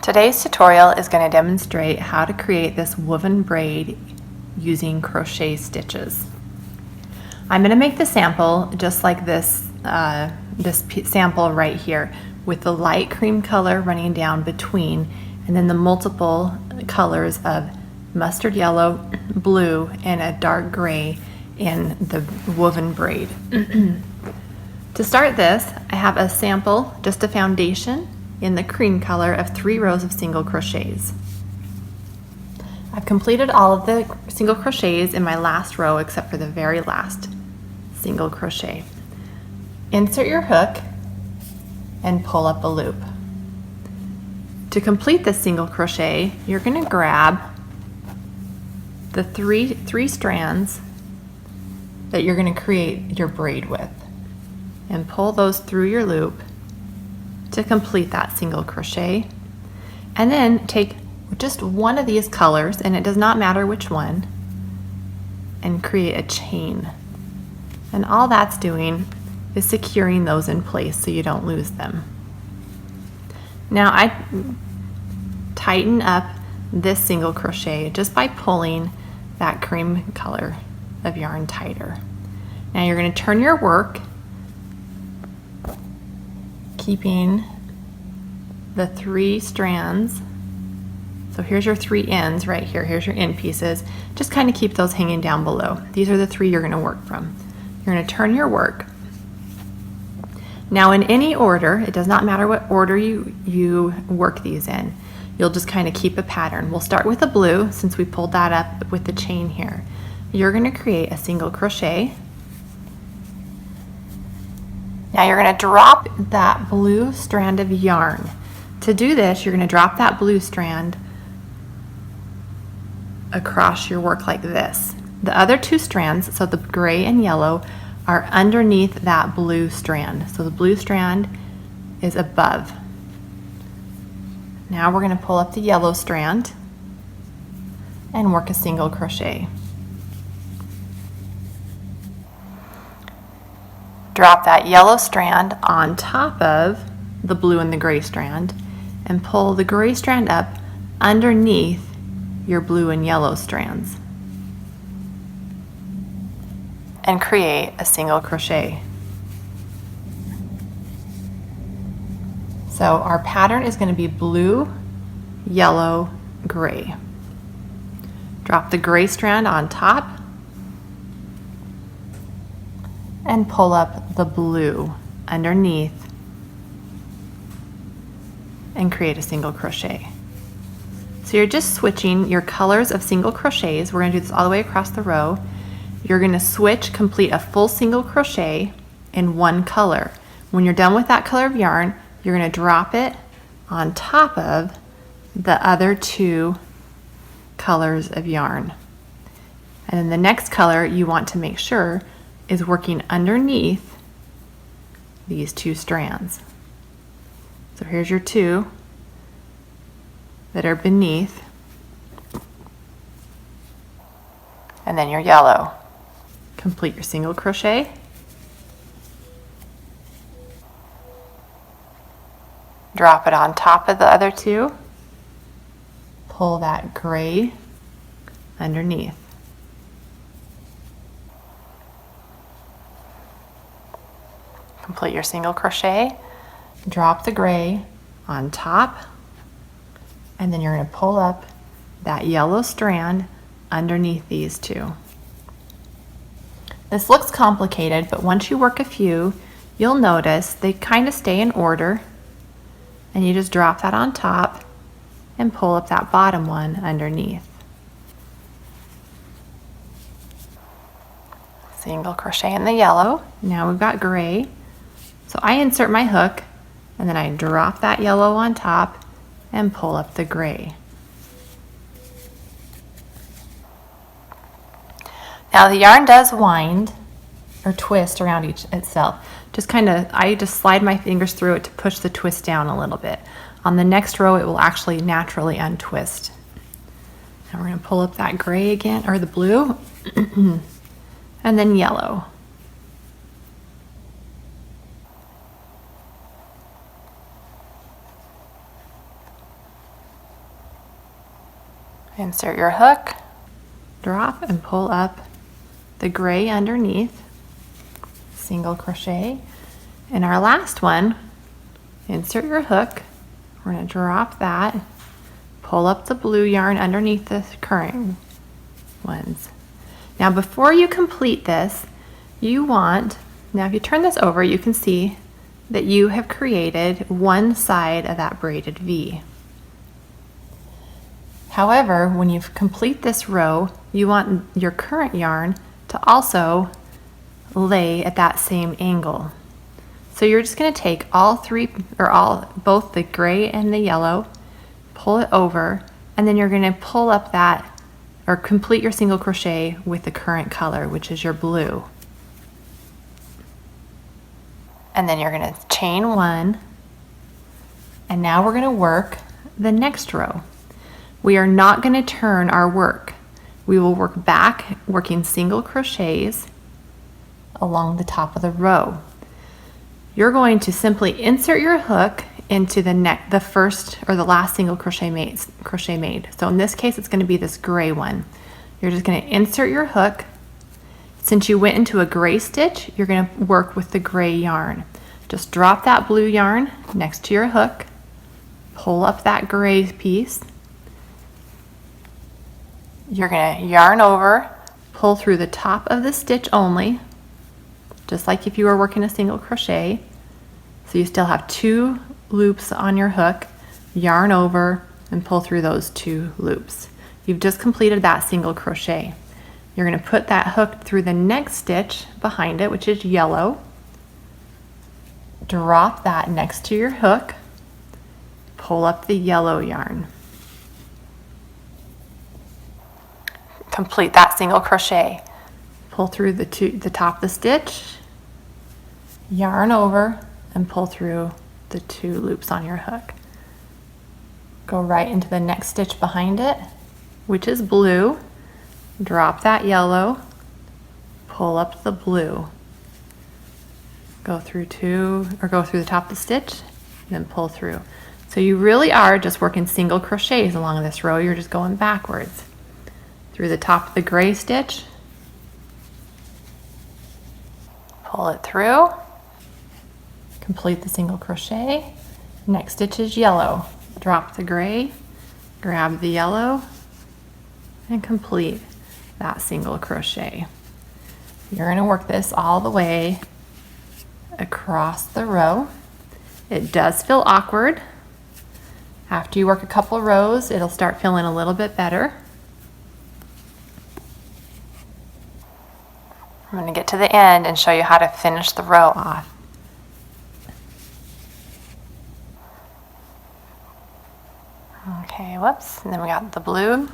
Today's tutorial is going to demonstrate how to create this woven braid using crochet stitches. I'm going to make the sample just like this, sample right here with the light cream color running down between and then the multiple colors of mustard yellow, blue, and a dark gray in the woven braid. To start this, I have a sample, just a foundation, in the cream color of 3 rows of single crochets. I've completed all of the single crochets in my last row except for the very last single crochet. Insert your hook and pull up a loop. To complete this single crochet, you're going to grab the three strands that you're going to create your braid with and pull those through your loop to complete that single crochet. And then take just one of these colors, and it does not matter which one, and create a chain. And all that's doing is securing those in place so you don't lose them. Now I tighten up this single crochet just by pulling that cream color of yarn tighter. Now you're going to turn your work, keeping the 3 strands. So here's your 3 ends right here. Here's your end pieces. Just kind of keep those hanging down below. These are the 3 you're going to work from. You're going to turn your work. Now in any order, it does not matter what order you work these in. You'll just kind of keep a pattern. We'll start with the blue since we pulled that up with the chain here. You're going to create a single crochet. Now you're going to drop that blue strand of yarn. To do this, you're going to drop that blue strand across your work like this. The other 2 strands, so the gray and yellow, are underneath that blue strand. So the blue strand is above. Now we're going to pull up the yellow strand and work a single crochet. Drop that yellow strand on top of the blue and the gray strand and pull the gray strand up underneath your blue and yellow strands and create a single crochet. So our pattern is going to be blue, yellow, gray. Drop the gray strand on top and pull up the blue underneath and create a single crochet. So you're just switching your colors of single crochets. We're going to do this all the way across the row. You're going to switch, complete a full single crochet in one color. When you're done with that color of yarn, you're going to drop it on top of the other 2 colors of yarn. And then the next color you want to make sure is working underneath these 2 strands. So here's your 2 that are beneath, and then your yellow. Complete your single crochet. Drop it on top of the other 2. Pull that gray underneath. Complete your single crochet, drop the gray on top, and then you're going to pull up that yellow strand underneath these 2. This looks complicated, but once you work a few, you'll notice they kind of stay in order, and you just drop that on top and pull up that bottom one underneath. Single crochet in the yellow. Now we've got gray. So I insert my hook and then I drop that yellow on top and pull up the gray. Now the yarn does wind or twist around itself. I just slide my fingers through it to push the twist down a little bit. On the next row it will actually naturally untwist. Now we're going to pull up that gray again, or the blue, and then yellow. Insert your hook, drop and pull up the gray underneath, single crochet. And our last one, insert your hook, we're going to drop that, pull up the blue yarn underneath the current ones. Now before you complete this, now if you turn this over, you can see that you have created one side of that braided V. However, when you complete this row, you want your current yarn to also lay at that same angle. So you're just going to take both the gray and the yellow, pull it over, and then you're going to pull up that, or complete your single crochet with the current color, which is your blue. And then you're going to chain one, and now we're going to work the next row. We are not going to turn our work. We will work back, working single crochets along the top of the row. You're going to simply insert your hook into the first or the last single crochet made. So in this case, it's going to be this gray one. You're just going to insert your hook. Since you went into a gray stitch, you're going to work with the gray yarn. Just drop that blue yarn next to your hook, pull up that gray piece. You're going to yarn over, pull through the top of the stitch only, just like if you were working a single crochet. So you still have 2 loops on your hook, yarn over and pull through those 2 loops. You've just completed that single crochet. You're going to put that hook through the next stitch behind it, which is yellow. Drop that next to your hook, pull up the yellow yarn. Complete that single crochet. Pull through the top of the stitch, yarn over, and pull through the 2 loops on your hook. Go right into the next stitch behind it, which is blue. Drop that yellow, pull up the blue. Go through the top of the stitch, then pull through. So you really are just working single crochets along this row. You're just going backwards. Through the top of the gray stitch, pull it through, complete the single crochet. Next stitch is yellow. Drop the gray, grab the yellow, and complete that single crochet. You're going to work this all the way across the row. It does feel awkward. After you work a couple of rows, it'll start feeling a little bit better. I'm going to get to the end and show you how to finish the row off. Okay, whoops, and then we got the blue.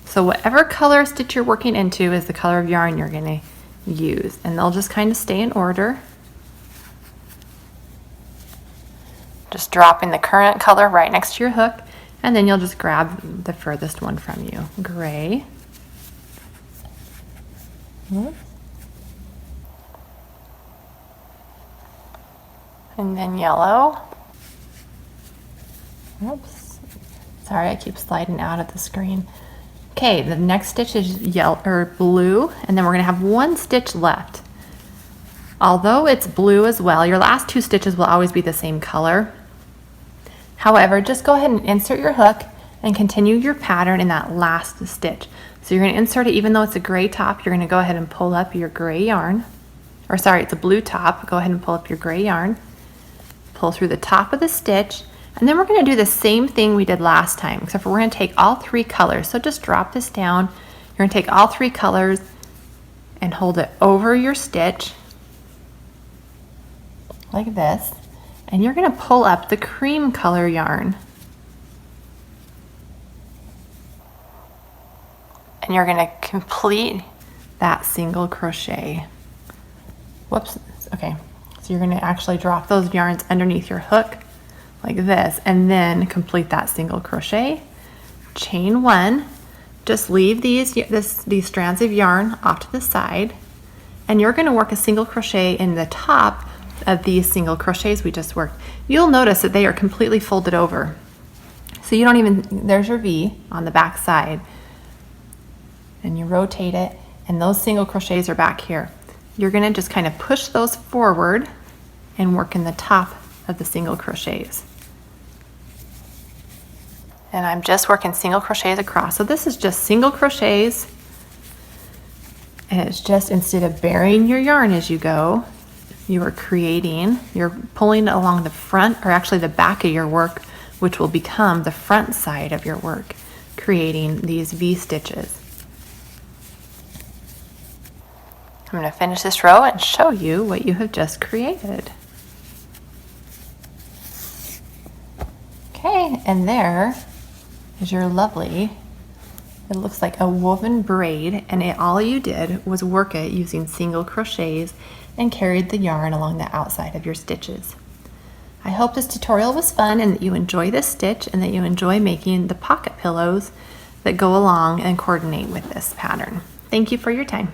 So whatever color stitch you're working into is the color of yarn you're going to use, and they'll just kind of stay in order. Just dropping the current color right next to your hook, and then you'll just grab the furthest one from you. Gray. Whoops. And then yellow. Oops. Sorry, I keep sliding out of the screen. Okay, the next stitch is yellow or blue, and then we're going to have 1 stitch left. Although it's blue as well, your last 2 stitches will always be the same color. However, just go ahead and insert your hook and continue your pattern in that last stitch. So you're going to insert it even though it's a gray top. You're going to go ahead and pull up your gray yarn. Or sorry, it's a blue top. Go ahead and pull up your gray yarn. Pull through the top of the stitch, and then we're going to do the same thing we did last time, except for we're going to take all 3 colors. So just drop this down. You're going to take all 3 colors and hold it over your stitch like this, and you're going to pull up the cream color yarn, and you're going to complete that single crochet. Whoops. Okay. So you're going to actually drop those yarns underneath your hook like this, and then complete that single crochet. Chain 1. Just leave these strands of yarn off to the side, and you're going to work a single crochet in the top of these single crochets we just worked. You'll notice that they are completely folded over. So you don't even, there's your V on the back side. and you rotate it, and those single crochets are back here. You're going to just kind of push those forward and work in the top of the single crochets. And I'm just working single crochets across. So this is just single crochets, and it's just, instead of burying your yarn as you go, you are creating, you're pulling along the front, or actually the back of your work, which will become the front side of your work, creating these V stitches. I'm going to finish this row and show you what you have just created. Okay, and there is your lovely, it looks like a woven braid, and all you did was work it using single crochets and carried the yarn along the outside of your stitches. I hope this tutorial was fun and that you enjoy this stitch and that you enjoy making the pocket pillows that go along and coordinate with this pattern. Thank you for your time.